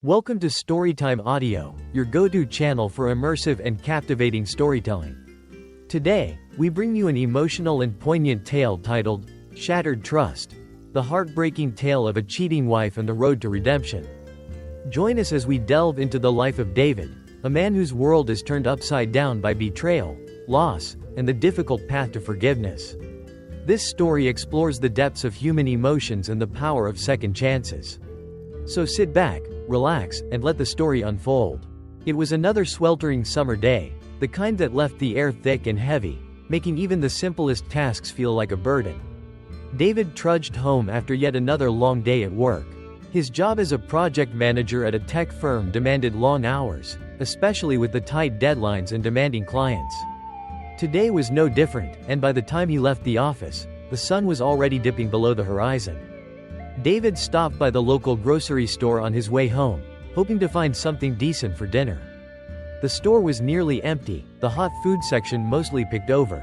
Welcome to Storytime Audio, your go-to channel for immersive and captivating storytelling. Today, we bring you an emotional and poignant tale titled, Shattered Trust, the heartbreaking tale of a cheating wife and the road to redemption. Join us as we delve into the life of David, a man whose world is turned upside down by betrayal, loss, and the difficult path to forgiveness. This story explores the depths of human emotions and the power of second chances. So sit back, relax, and let the story unfold. It was another sweltering summer day, the kind that left the air thick and heavy, making even the simplest tasks feel like a burden. David trudged home after yet another long day at work. His job as a project manager at a tech firm demanded long hours, especially with the tight deadlines and demanding clients. Today was no different, and by the time he left the office, the sun was already dipping below the horizon. David stopped by the local grocery store on his way home, hoping to find something decent for dinner. The store was nearly empty, the hot food section mostly picked over.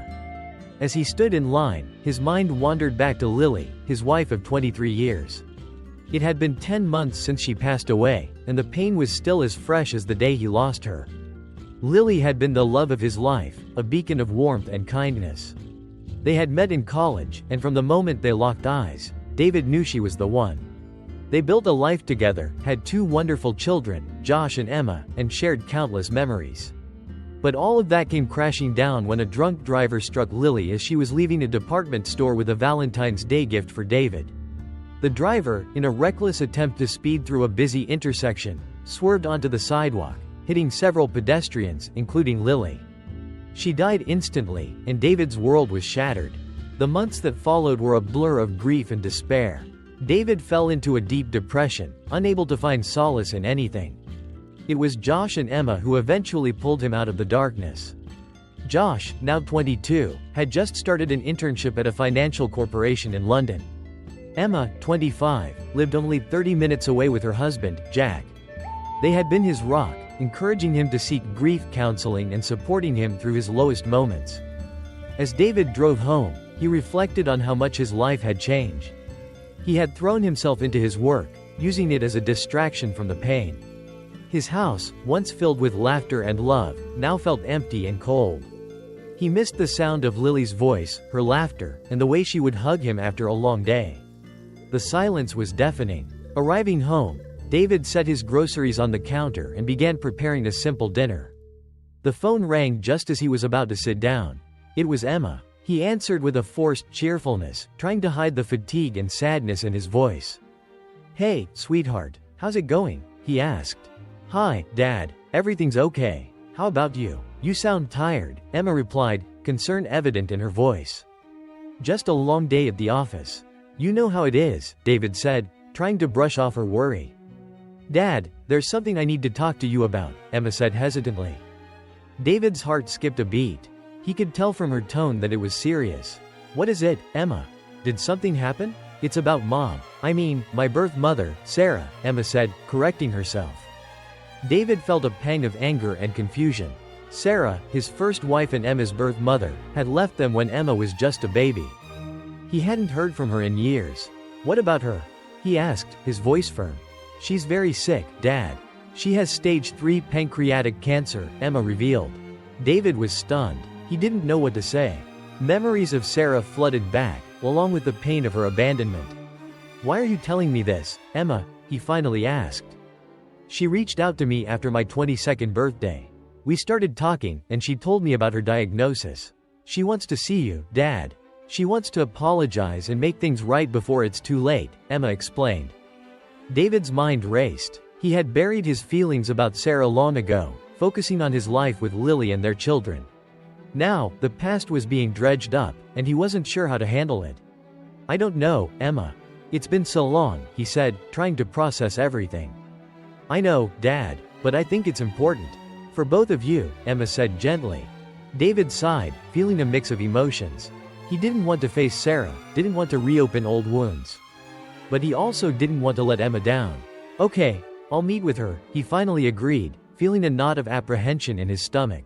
As he stood in line, his mind wandered back to Lily, his wife of 23 years. It had been 10 months since she passed away, and the pain was still as fresh as the day he lost her. Lily had been the love of his life, a beacon of warmth and kindness. They had met in college, and from the moment they locked eyes, David knew she was the one. They built a life together, had 2 wonderful children, Josh and Emma, and shared countless memories. But all of that came crashing down when a drunk driver struck Lily as she was leaving a department store with a Valentine's Day gift for David. The driver, in a reckless attempt to speed through a busy intersection, swerved onto the sidewalk, hitting several pedestrians, including Lily. She died instantly, and David's world was shattered. The months that followed were a blur of grief and despair. David fell into a deep depression, unable to find solace in anything. It was Josh and Emma who eventually pulled him out of the darkness. Josh, now 22, had just started an internship at a financial corporation in London. Emma, 25, lived only 30 minutes away with her husband, Jack. They had been his rock, encouraging him to seek grief counseling and supporting him through his lowest moments. As David drove home, he reflected on how much his life had changed. He had thrown himself into his work, using it as a distraction from the pain. His house, once filled with laughter and love, now felt empty and cold. He missed the sound of Lily's voice, her laughter, and the way she would hug him after a long day. The silence was deafening. Arriving home, David set his groceries on the counter and began preparing a simple dinner. The phone rang just as he was about to sit down. It was Emma. He answered with a forced cheerfulness, trying to hide the fatigue and sadness in his voice. "Hey, sweetheart, how's it going?" he asked. "Hi, Dad, everything's okay. How about you? You sound tired," Emma replied, concern evident in her voice. "Just a long day at the office. You know how it is," David said, trying to brush off her worry. "Dad, there's something I need to talk to you about," Emma said hesitantly. David's heart skipped a beat. He could tell from her tone that it was serious. "What is it, Emma? Did something happen?" "It's about Mom. I mean, my birth mother, Sarah," Emma said, correcting herself. David felt a pang of anger and confusion. Sarah, his first wife and Emma's birth mother, had left them when Emma was just a baby. He hadn't heard from her in years. "What about her?" he asked, his voice firm. "She's very sick, Dad. She has stage 3 pancreatic cancer," Emma revealed. David was stunned. He didn't know what to say. Memories of Sarah flooded back, along with the pain of her abandonment. "Why are you telling me this, Emma?" he finally asked. "She reached out to me after my 22nd birthday. We started talking, and she told me about her diagnosis. She wants to see you, Dad. She wants to apologize and make things right before it's too late," Emma explained. David's mind raced. He had buried his feelings about Sarah long ago, focusing on his life with Lily and their children. Now, the past was being dredged up, and he wasn't sure how to handle it. "I don't know, Emma. It's been so long," he said, trying to process everything. "I know, Dad, but I think it's important. For both of you," Emma said gently. David sighed, feeling a mix of emotions. He didn't want to face Sarah, didn't want to reopen old wounds. But he also didn't want to let Emma down. "Okay, I'll meet with her," he finally agreed, feeling a knot of apprehension in his stomach.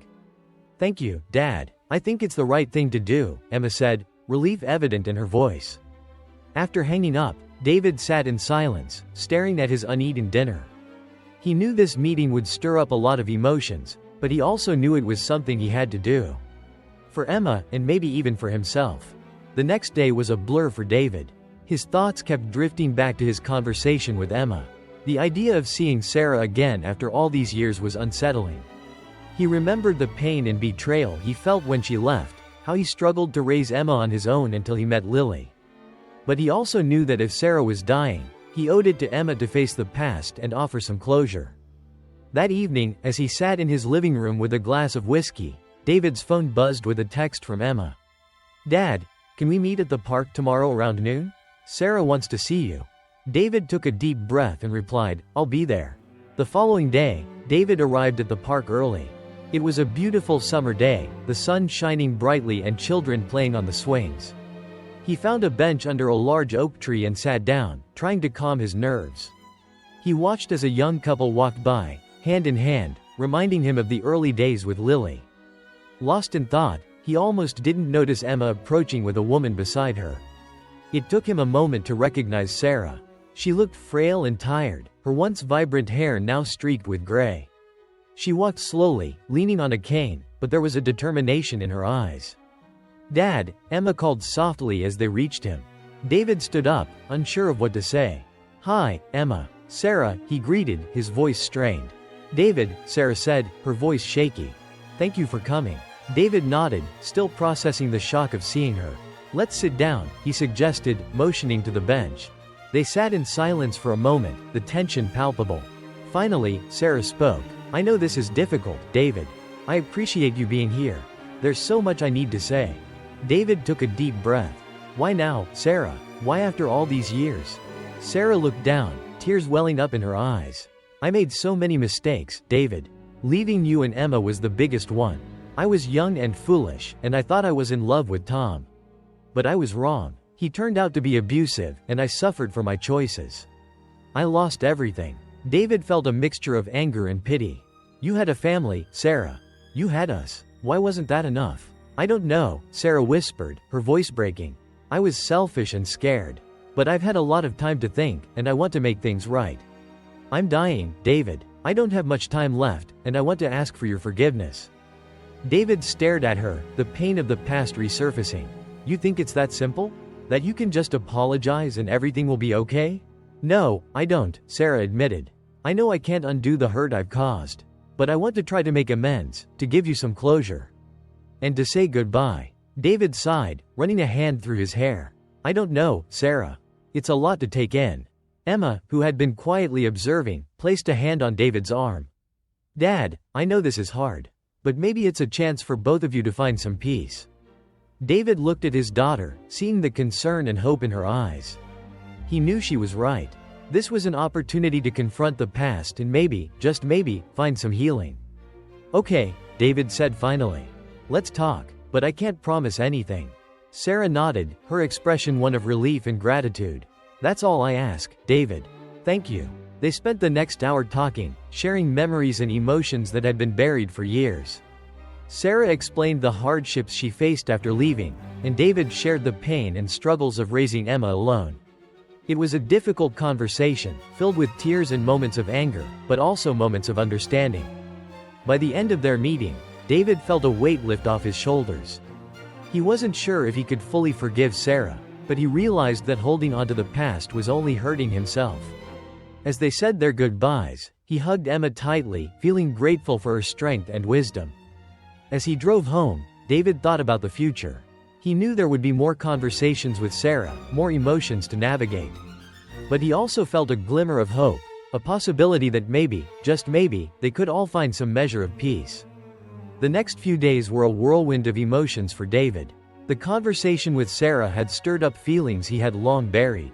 "Thank you, Dad. I think it's the right thing to do," Emma said, relief evident in her voice. After hanging up, David sat in silence, staring at his uneaten dinner. He knew this meeting would stir up a lot of emotions, but he also knew it was something he had to do. For Emma, and maybe even for himself. The next day was a blur for David. His thoughts kept drifting back to his conversation with Emma. The idea of seeing Sarah again after all these years was unsettling. He remembered the pain and betrayal he felt when she left, how he struggled to raise Emma on his own until he met Lily. But he also knew that if Sarah was dying, he owed it to Emma to face the past and offer some closure. That evening, as he sat in his living room with a glass of whiskey, David's phone buzzed with a text from Emma. "Dad, can we meet at the park tomorrow around noon? Sarah wants to see you." David took a deep breath and replied, "I'll be there." The following day, David arrived at the park early. It was a beautiful summer day, the sun shining brightly and children playing on the swings. He found a bench under a large oak tree and sat down, trying to calm his nerves. He watched as a young couple walked by, hand in hand, reminding him of the early days with Lily. Lost in thought, he almost didn't notice Emma approaching with a woman beside her. It took him a moment to recognize Sarah. She looked frail and tired, her once vibrant hair now streaked with gray. She walked slowly, leaning on a cane, but there was a determination in her eyes. "Dad," Emma called softly as they reached him. David stood up, unsure of what to say. "Hi, Emma." "Sarah," he greeted, his voice strained. "David," Sarah said, her voice shaky. "Thank you for coming." David nodded, still processing the shock of seeing her. "Let's sit down," he suggested, motioning to the bench. They sat in silence for a moment, the tension palpable. Finally, Sarah spoke. "I know this is difficult, David. I appreciate you being here. There's so much I need to say." David took a deep breath. "Why now, Sarah? Why after all these years?" Sarah looked down, tears welling up in her eyes. "I made so many mistakes, David. Leaving you and Emma was the biggest one. I was young and foolish, and I thought I was in love with Tom. But I was wrong. He turned out to be abusive, and I suffered for my choices. I lost everything." David felt a mixture of anger and pity. "You had a family, Sarah. You had us. Why wasn't that enough?" "I don't know," Sarah whispered, her voice breaking. "I was selfish and scared. But I've had a lot of time to think, and I want to make things right. I'm dying, David. I don't have much time left, and I want to ask for your forgiveness." David stared at her, the pain of the past resurfacing. "You think it's that simple? That you can just apologize and everything will be okay?" "No, I don't," Sarah admitted. "I know I can't undo the hurt I've caused. But I want to try to make amends, to give you some closure. And to say goodbye." David sighed, running a hand through his hair. "I don't know, Sarah. It's a lot to take in." Emma, who had been quietly observing, placed a hand on David's arm. "Dad, I know this is hard. But maybe it's a chance for both of you to find some peace." David looked at his daughter, seeing the concern and hope in her eyes. He knew she was right. This was an opportunity to confront the past and maybe, just maybe, find some healing. "Okay," David said finally. "Let's talk, but I can't promise anything." Sarah nodded, her expression one of relief and gratitude. "That's all I ask, David. Thank you." They spent the next hour talking, sharing memories and emotions that had been buried for years. Sarah explained the hardships she faced after leaving, and David shared the pain and struggles of raising Emma alone. It was a difficult conversation, filled with tears and moments of anger, but also moments of understanding. By the end of their meeting, David felt a weight lift off his shoulders. He wasn't sure if he could fully forgive Sarah, but he realized that holding onto the past was only hurting himself. As they said their goodbyes, he hugged Emma tightly, feeling grateful for her strength and wisdom. As he drove home, David thought about the future. He knew there would be more conversations with Sarah, more emotions to navigate. But he also felt a glimmer of hope, a possibility that maybe, just maybe, they could all find some measure of peace. The next few days were a whirlwind of emotions for David. The conversation with Sarah had stirred up feelings he had long buried.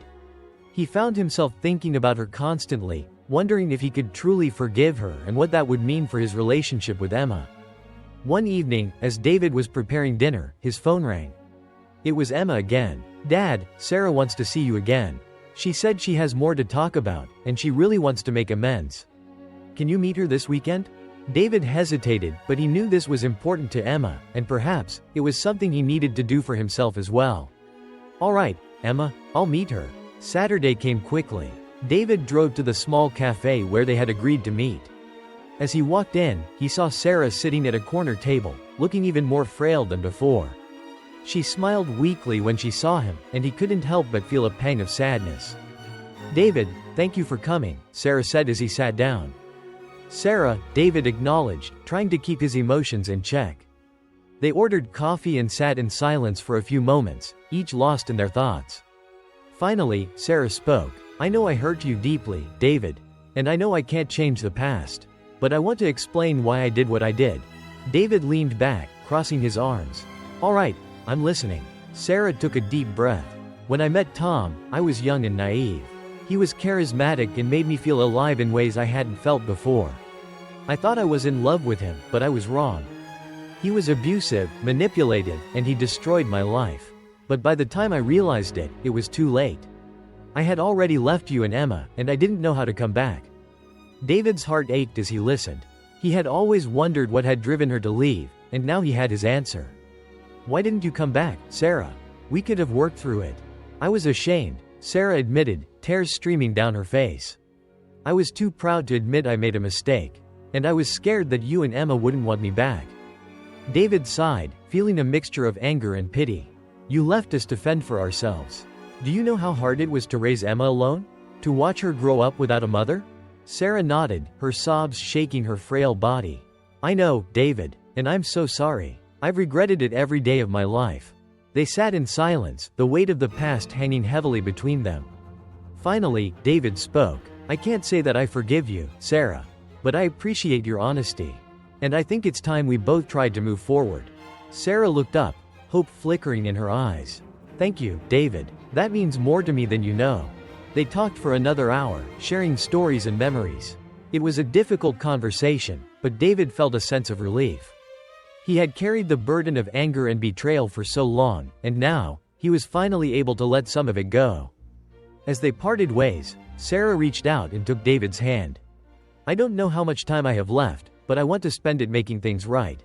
He found himself thinking about her constantly, wondering if he could truly forgive her and what that would mean for his relationship with Emma. One evening, as David was preparing dinner, his phone rang. It was Emma again. "Dad, Sarah wants to see you again. She said she has more to talk about, and she really wants to make amends. Can you meet her this weekend?" David hesitated, but he knew this was important to Emma, and perhaps, it was something he needed to do for himself as well. "All right, Emma, I'll meet her." Saturday came quickly. David drove to the small cafe where they had agreed to meet. As he walked in, he saw Sarah sitting at a corner table, looking even more frail than before. She smiled weakly when she saw him, and he couldn't help but feel a pang of sadness. "David, thank you for coming," Sarah said as he sat down. "Sarah," David acknowledged, trying to keep his emotions in check. They ordered coffee and sat in silence for a few moments, each lost in their thoughts. Finally, Sarah spoke. "I know I hurt you deeply, David. And I know I can't change the past. But I want to explain why I did what I did." David leaned back, crossing his arms. "All right, I'm listening." Sarah took a deep breath. "When I met Tom, I was young and naive. He was charismatic and made me feel alive in ways I hadn't felt before. I thought I was in love with him, but I was wrong. He was abusive, manipulative, and he destroyed my life. But by the time I realized it, it was too late. I had already left you and Emma, and I didn't know how to come back." David's heart ached as he listened. He had always wondered what had driven her to leave, and now he had his answer. "Why didn't you come back, Sarah? We could have worked through it." "I was ashamed," Sarah admitted, tears streaming down her face. "I was too proud to admit I made a mistake. And I was scared that you and Emma wouldn't want me back." David sighed, feeling a mixture of anger and pity. "You left us to fend for ourselves. Do you know how hard it was to raise Emma alone? To watch her grow up without a mother?" Sarah nodded, her sobs shaking her frail body. "I know, David, and I'm so sorry. I've regretted it every day of my life." They sat in silence, the weight of the past hanging heavily between them. Finally, David spoke. "I can't say that I forgive you, Sarah. But I appreciate your honesty. And I think it's time we both tried to move forward." Sarah looked up, hope flickering in her eyes. "Thank you, David. That means more to me than you know." They talked for another hour, sharing stories and memories. It was a difficult conversation, but David felt a sense of relief. He had carried the burden of anger and betrayal for so long, and now, he was finally able to let some of it go. As they parted ways, Sarah reached out and took David's hand. "I don't know how much time I have left, but I want to spend it making things right.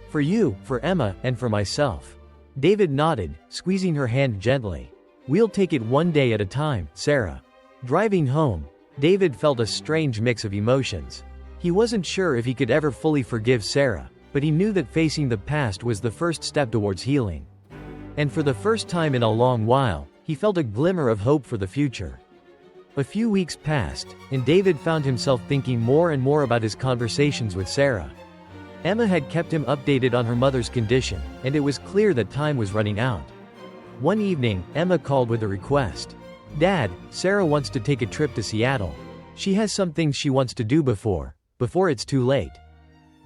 For you, for Emma, and for myself." David nodded, squeezing her hand gently. "We'll take it one day at a time, Sarah." Driving home, David felt a strange mix of emotions. He wasn't sure if he could ever fully forgive Sarah, but he knew that facing the past was the first step towards healing. And for the first time in a long while, he felt a glimmer of hope for the future. A few weeks passed, and David found himself thinking more and more about his conversations with Sarah. Emma had kept him updated on her mother's condition, and it was clear that time was running out. One evening, Emma called with a request. "Dad, Sarah wants to take a trip to Seattle. She has some things she wants to do before it's too late.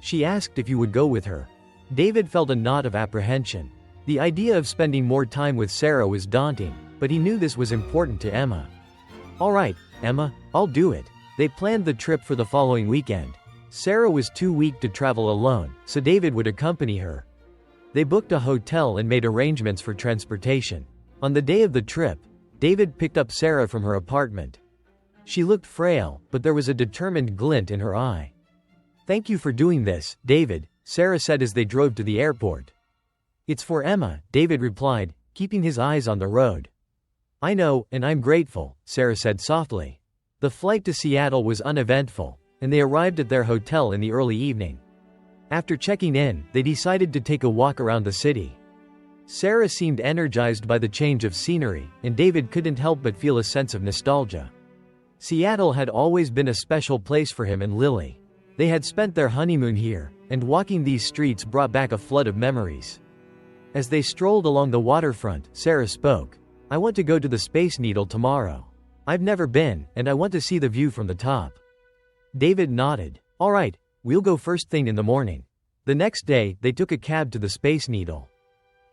She asked if you would go with her." David felt a knot of apprehension. The idea of spending more time with Sarah was daunting, but he knew this was important to Emma. "All right, Emma, I'll do it." They planned the trip for the following weekend. Sarah was too weak to travel alone, so David would accompany her. They booked a hotel and made arrangements for transportation. On the day of the trip, David picked up Sarah from her apartment. She looked frail, but there was a determined glint in her eye. "Thank you for doing this, David," Sarah said as they drove to the airport. "It's for Emma," David replied, keeping his eyes on the road. "I know, and I'm grateful," Sarah said softly. The flight to Seattle was uneventful, and they arrived at their hotel in the early evening. After checking in, they decided to take a walk around the city. Sarah seemed energized by the change of scenery, and David couldn't help but feel a sense of nostalgia. Seattle had always been a special place for him and Lily. They had spent their honeymoon here, and walking these streets brought back a flood of memories. As they strolled along the waterfront, Sarah spoke. "I want to go to the Space Needle tomorrow. I've never been, and I want to see the view from the top." David nodded. "All right, we'll go first thing in the morning." The next day, they took a cab to the Space Needle.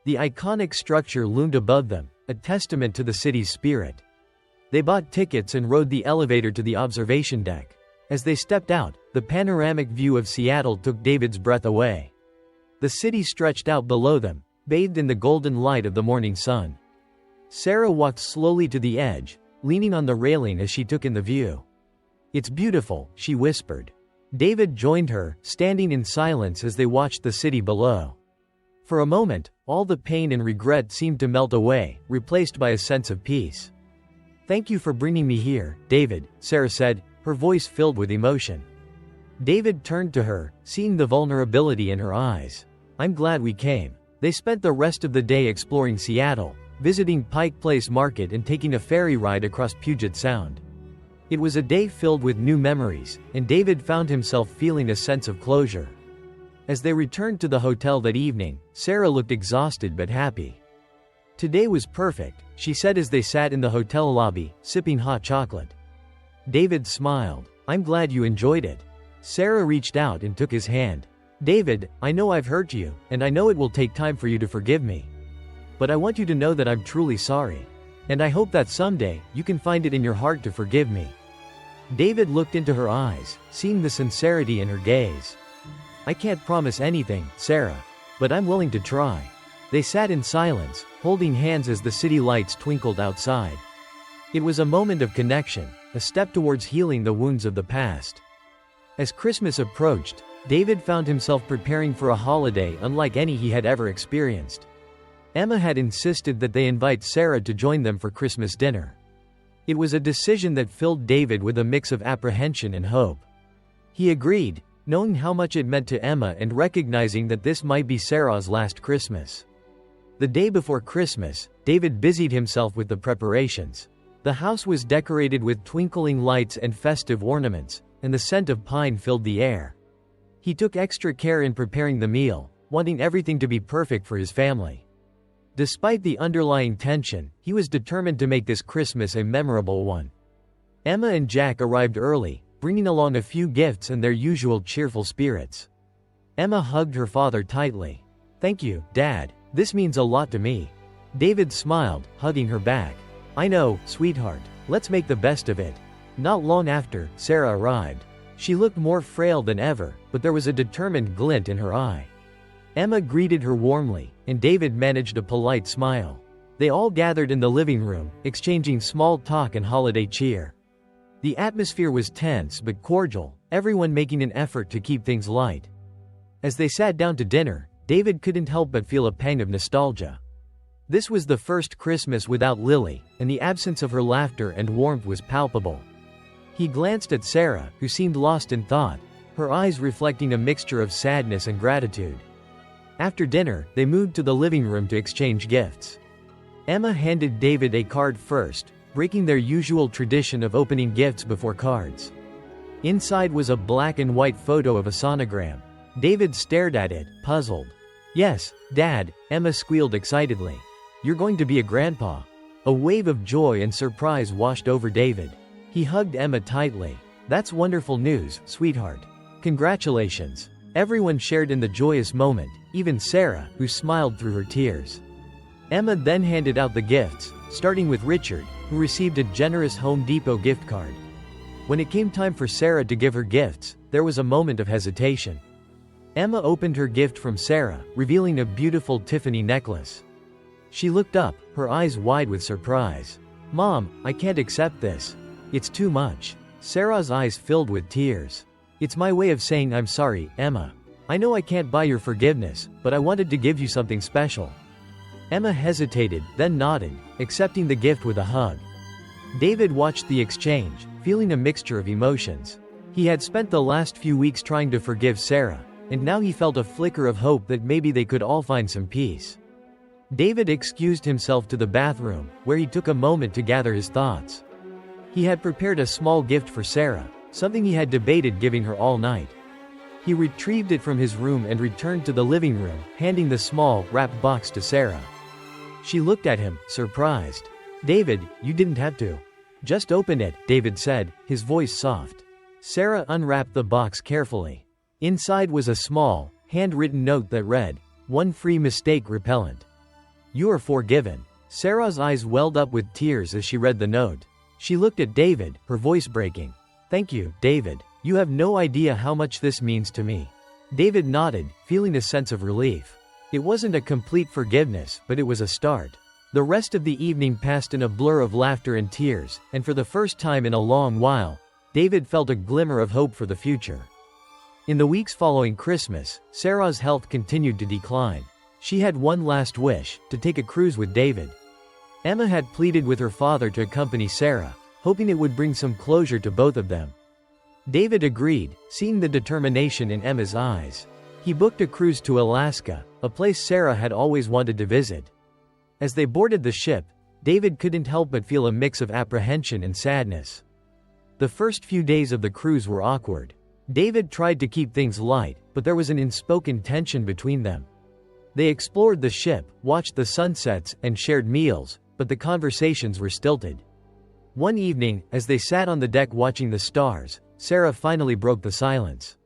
The iconic structure loomed above them, a testament to the city's spirit. They bought tickets and rode the elevator to the observation deck. As they stepped out, the panoramic view of Seattle took David's breath away. The city stretched out below them, bathed in the golden light of the morning sun. Sarah walked slowly to the edge, leaning on the railing as she took in the view. "It's beautiful," she whispered. David joined her, standing in silence as they watched the city below. For a moment, all the pain and regret seemed to melt away, replaced by a sense of peace. "Thank you for bringing me here, David," Sarah said, her voice filled with emotion. David turned to her, seeing the vulnerability in her eyes. "I'm glad we came." They spent the rest of the day exploring Seattle, visiting Pike Place Market and taking a ferry ride across Puget Sound. It was a day filled with new memories, and David found himself feeling a sense of closure. As they returned to the hotel that evening, Sarah looked exhausted but happy. "Today was perfect," she said as they sat in the hotel lobby, sipping hot chocolate. David smiled. "I'm glad you enjoyed it." Sarah reached out and took his hand. "David, I know I've hurt you, and I know it will take time for you to forgive me. But I want you to know that I'm truly sorry. And I hope that someday, you can find it in your heart to forgive me." David looked into her eyes, seeing the sincerity in her gaze. "I can't promise anything, Sarah. But I'm willing to try." They sat in silence, holding hands as the city lights twinkled outside. It was a moment of connection, a step towards healing the wounds of the past. As Christmas approached, David found himself preparing for a holiday unlike any he had ever experienced. Emma had insisted that they invite Sarah to join them for Christmas dinner. It was a decision that filled David with a mix of apprehension and hope. He agreed, knowing how much it meant to Emma and recognizing that this might be Sarah's last Christmas. The day before Christmas, David busied himself with the preparations. The house was decorated with twinkling lights and festive ornaments, and the scent of pine filled the air. He took extra care in preparing the meal, wanting everything to be perfect for his family. Despite the underlying tension, he was determined to make this Christmas a memorable one. Emma and Jack arrived early, bringing along a few gifts and their usual cheerful spirits. Emma hugged her father tightly. "Thank you, Dad. This means a lot to me." David smiled, hugging her back. "I know, sweetheart. Let's make the best of it." Not long after, Sarah arrived. She looked more frail than ever, but there was a determined glint in her eye. Emma greeted her warmly, and David managed a polite smile. They all gathered in the living room, exchanging small talk and holiday cheer. The atmosphere was tense but cordial, everyone making an effort to keep things light. As they sat down to dinner, David couldn't help but feel a pang of nostalgia. This was the first Christmas without Lily, and the absence of her laughter and warmth was palpable. He glanced at Sarah, who seemed lost in thought, her eyes reflecting a mixture of sadness and gratitude. After dinner, they moved to the living room to exchange gifts. Emma handed David a card first, breaking their usual tradition of opening gifts before cards. Inside was a black and white photo of a sonogram. David stared at it, puzzled. "Yes, Dad," Emma squealed excitedly. "You're going to be a grandpa." A wave of joy and surprise washed over David. He hugged Emma tightly. "That's wonderful news, sweetheart. Congratulations." Everyone shared in the joyous moment, even Sarah, who smiled through her tears. Emma then handed out the gifts, starting with Richard, who received a generous Home Depot gift card. When it came time for Sarah to give her gifts, there was a moment of hesitation. Emma opened her gift from Sarah, revealing a beautiful Tiffany necklace. She looked up, her eyes wide with surprise. "Mom, I can't accept this. It's too much." Sarah's eyes filled with tears. "It's my way of saying I'm sorry, Emma. I know I can't buy your forgiveness, but I wanted to give you something special." Emma hesitated, then nodded, accepting the gift with a hug. David watched the exchange, feeling a mixture of emotions. He had spent the last few weeks trying to forgive Sarah, and now he felt a flicker of hope that maybe they could all find some peace. David excused himself to the bathroom, where he took a moment to gather his thoughts. He had prepared a small gift for Sarah, something he had debated giving her all night. He retrieved it from his room and returned to the living room, handing the small, wrapped box to Sarah. She looked at him, surprised. "David, you didn't have to. Just open it," David said, his voice soft. Sarah unwrapped the box carefully. Inside was a small, handwritten note that read, "One free mistake repellent. You are forgiven." Sarah's eyes welled up with tears as she read the note. She looked at David, her voice breaking. "Thank you, David. You have no idea how much this means to me." David nodded, feeling a sense of relief. It wasn't a complete forgiveness, but it was a start. The rest of the evening passed in a blur of laughter and tears, and for the first time in a long while, David felt a glimmer of hope for the future. In the weeks following Christmas, Sarah's health continued to decline. She had one last wish, to take a cruise with David. Emma had pleaded with her father to accompany Sarah, hoping it would bring some closure to both of them. David agreed, seeing the determination in Emma's eyes. He booked a cruise to Alaska, a place Sarah had always wanted to visit. As they boarded the ship, David couldn't help but feel a mix of apprehension and sadness. The first few days of the cruise were awkward. David tried to keep things light, but there was an unspoken tension between them. They explored the ship, watched the sunsets, and shared meals, but the conversations were stilted. One evening, as they sat on the deck watching the stars, Sarah finally broke the silence.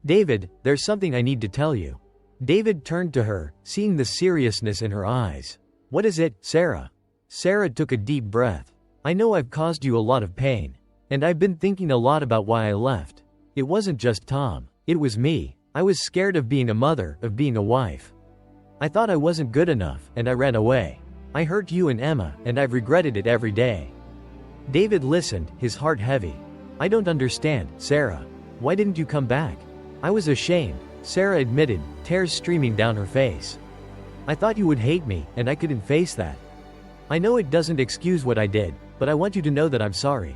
"David, there's something I need to tell you." David turned to her, seeing the seriousness in her eyes. "What is it, Sarah?" Sarah took a deep breath. "I know I've caused you a lot of pain. And I've been thinking a lot about why I left. It wasn't just Tom. It was me. I was scared of being a mother, of being a wife. I thought I wasn't good enough, and I ran away. I hurt you and Emma, and I've regretted it every day." David listened, his heart heavy. "I don't understand, Sarah. Why didn't you come back?" "I was ashamed," Sarah admitted, tears streaming down her face. "I thought you would hate me, and I couldn't face that. I know it doesn't excuse what I did, but I want you to know that I'm sorry."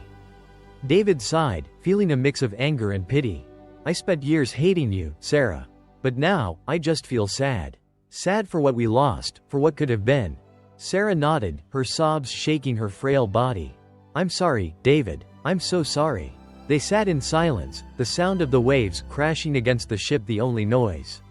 David sighed, feeling a mix of anger and pity. "I spent years hating you, Sarah. But now, I just feel sad. Sad for what we lost, for what could have been." Sarah nodded, her sobs shaking her frail body. "I'm sorry, David. I'm so sorry." They sat in silence, the sound of the waves crashing against the ship the only noise.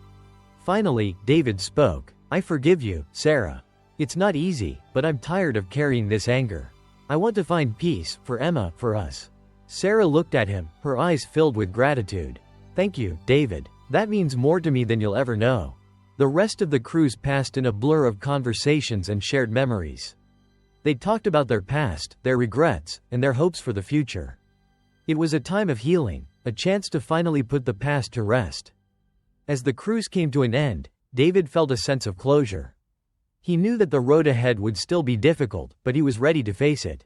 Finally, David spoke. "I forgive you, Sarah. It's not easy, but I'm tired of carrying this anger. I want to find peace, for Emma, for us." Sarah looked at him, her eyes filled with gratitude. "Thank you, David. That means more to me than you'll ever know." The rest of the cruise passed in a blur of conversations and shared memories. They talked about their past, their regrets, and their hopes for the future. It was a time of healing, a chance to finally put the past to rest. As the cruise came to an end, David felt a sense of closure. He knew that the road ahead would still be difficult, but he was ready to face it.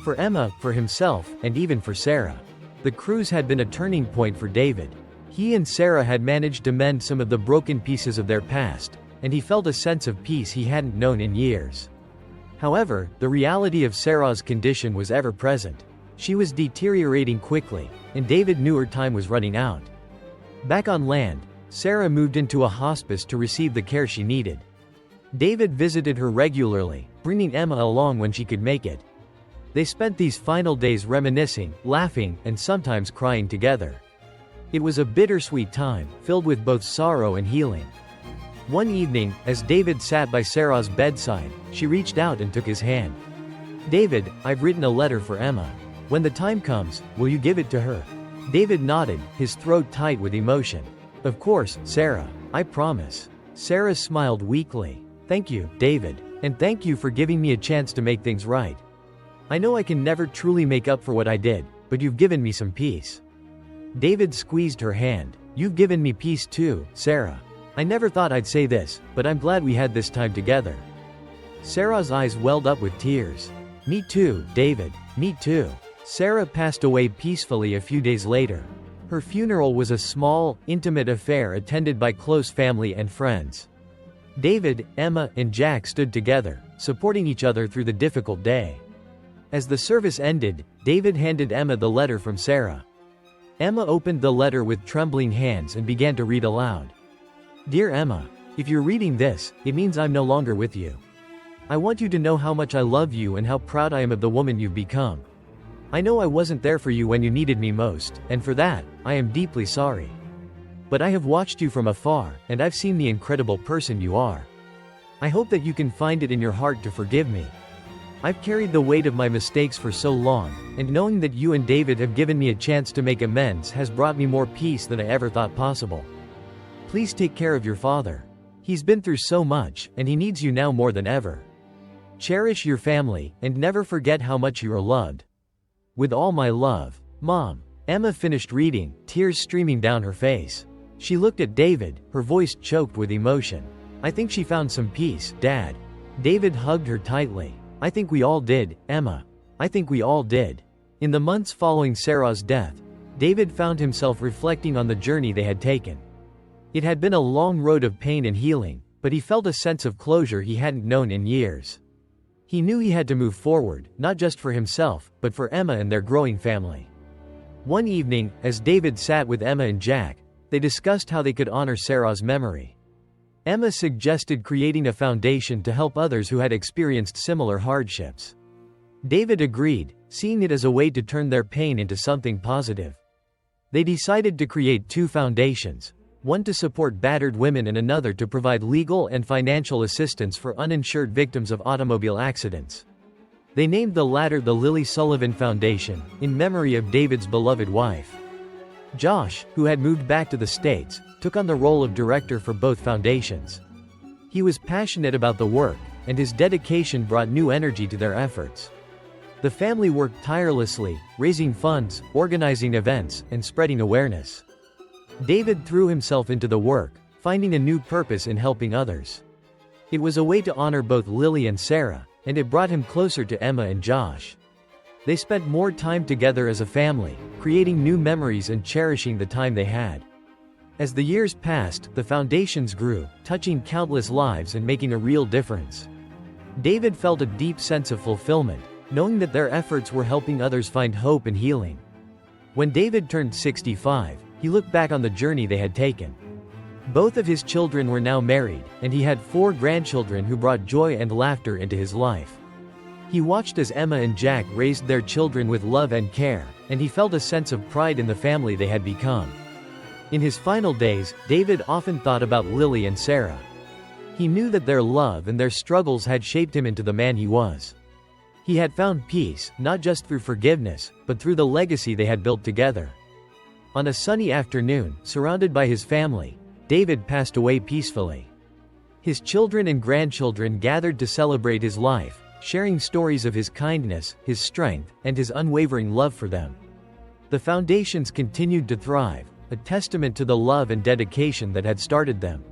For Emma, for himself, and even for Sarah. The cruise had been a turning point for David. He and Sarah had managed to mend some of the broken pieces of their past, and he felt a sense of peace he hadn't known in years. However, the reality of Sarah's condition was ever present. She was deteriorating quickly, and David knew her time was running out. Back on land, Sarah moved into a hospice to receive the care she needed. David visited her regularly, bringing Emma along when she could make it. They spent these final days reminiscing, laughing, and sometimes crying together. It was a bittersweet time, filled with both sorrow and healing. One evening, as David sat by Sarah's bedside, she reached out and took his hand. "David, I've written a letter for Emma. When the time comes, will you give it to her?" David nodded, his throat tight with emotion. "Of course, Sarah. I promise." Sarah smiled weakly. "Thank you, David. And thank you for giving me a chance to make things right. I know I can never truly make up for what I did, but you've given me some peace." David squeezed her hand. "You've given me peace too, Sarah. I never thought I'd say this, but I'm glad we had this time together." Sarah's eyes welled up with tears. "Me too, David. Me too." Sarah passed away peacefully a few days later. Her funeral was a small, intimate affair attended by close family and friends. David, Emma, and Jack stood together, supporting each other through the difficult day. As the service ended, David handed Emma the letter from Sarah. Emma opened the letter with trembling hands and began to read aloud. "Dear Emma, if you're reading this, it means I'm no longer with you. I want you to know how much I love you and how proud I am of the woman you've become. I know I wasn't there for you when you needed me most, and for that, I am deeply sorry. But I have watched you from afar, and I've seen the incredible person you are. I hope that you can find it in your heart to forgive me. I've carried the weight of my mistakes for so long, and knowing that you and David have given me a chance to make amends has brought me more peace than I ever thought possible. Please take care of your father. He's been through so much, and he needs you now more than ever. Cherish your family, and never forget how much you are loved. With all my love, Mom." Emma finished reading, tears streaming down her face. She looked at David, her voice choked with emotion. "I think she found some peace, Dad." David hugged her tightly. "I think we all did, Emma. I think we all did." In the months following Sarah's death, David found himself reflecting on the journey they had taken. It had been a long road of pain and healing, but he felt a sense of closure he hadn't known in years. He knew he had to move forward, not just for himself, but for Emma and their growing family. One evening, as David sat with Emma and Jack, they discussed how they could honor Sarah's memory. Emma suggested creating a foundation to help others who had experienced similar hardships. David agreed, seeing it as a way to turn their pain into something positive. They decided to create two foundations, one to support battered women and another to provide legal and financial assistance for uninsured victims of automobile accidents. They named the latter the Lily Sullivan Foundation, in memory of David's beloved wife. Josh, who had moved back to the States, took on the role of director for both foundations. He was passionate about the work, and his dedication brought new energy to their efforts. The family worked tirelessly, raising funds, organizing events, and spreading awareness. David threw himself into the work, finding a new purpose in helping others. It was a way to honor both Lily and Sarah, and it brought him closer to Emma and Josh. They spent more time together as a family, creating new memories and cherishing the time they had. As the years passed, the foundations grew, touching countless lives and making a real difference. David felt a deep sense of fulfillment, knowing that their efforts were helping others find hope and healing. When David turned 65, he looked back on the journey they had taken. Both of his children were now married, and he had 4 grandchildren who brought joy and laughter into his life. He watched as Emma and Jack raised their children with love and care, and he felt a sense of pride in the family they had become. In his final days, David often thought about Lily and Sarah. He knew that their love and their struggles had shaped him into the man he was. He had found peace, not just through forgiveness, but through the legacy they had built together. On a sunny afternoon, surrounded by his family, David passed away peacefully. His children and grandchildren gathered to celebrate his life, sharing stories of his kindness, his strength, and his unwavering love for them. The foundations continued to thrive, a testament to the love and dedication that had started them.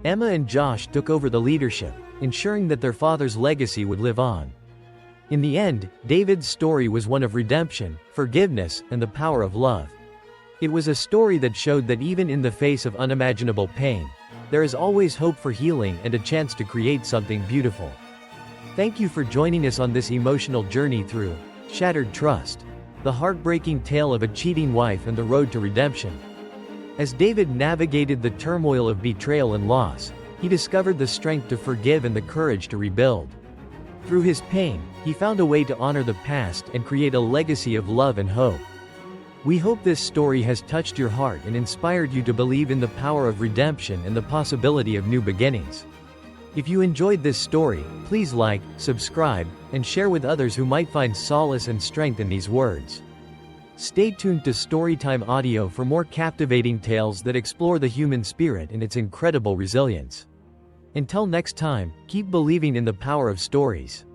Emma and Josh took over the leadership, ensuring that their father's legacy would live on. In the end, David's story was one of redemption, forgiveness, and the power of love. It was a story that showed that even in the face of unimaginable pain, there is always hope for healing and a chance to create something beautiful. Thank you for joining us on this emotional journey through Shattered Trust, the heartbreaking tale of a cheating wife and the road to redemption. As David navigated the turmoil of betrayal and loss, he discovered the strength to forgive and the courage to rebuild. Through his pain, he found a way to honor the past and create a legacy of love and hope. We hope this story has touched your heart and inspired you to believe in the power of redemption and the possibility of new beginnings. If you enjoyed this story, please like, subscribe, and share with others who might find solace and strength in these words. Stay tuned to Storytime Audio for more captivating tales that explore the human spirit and its incredible resilience. Until next time, keep believing in the power of stories.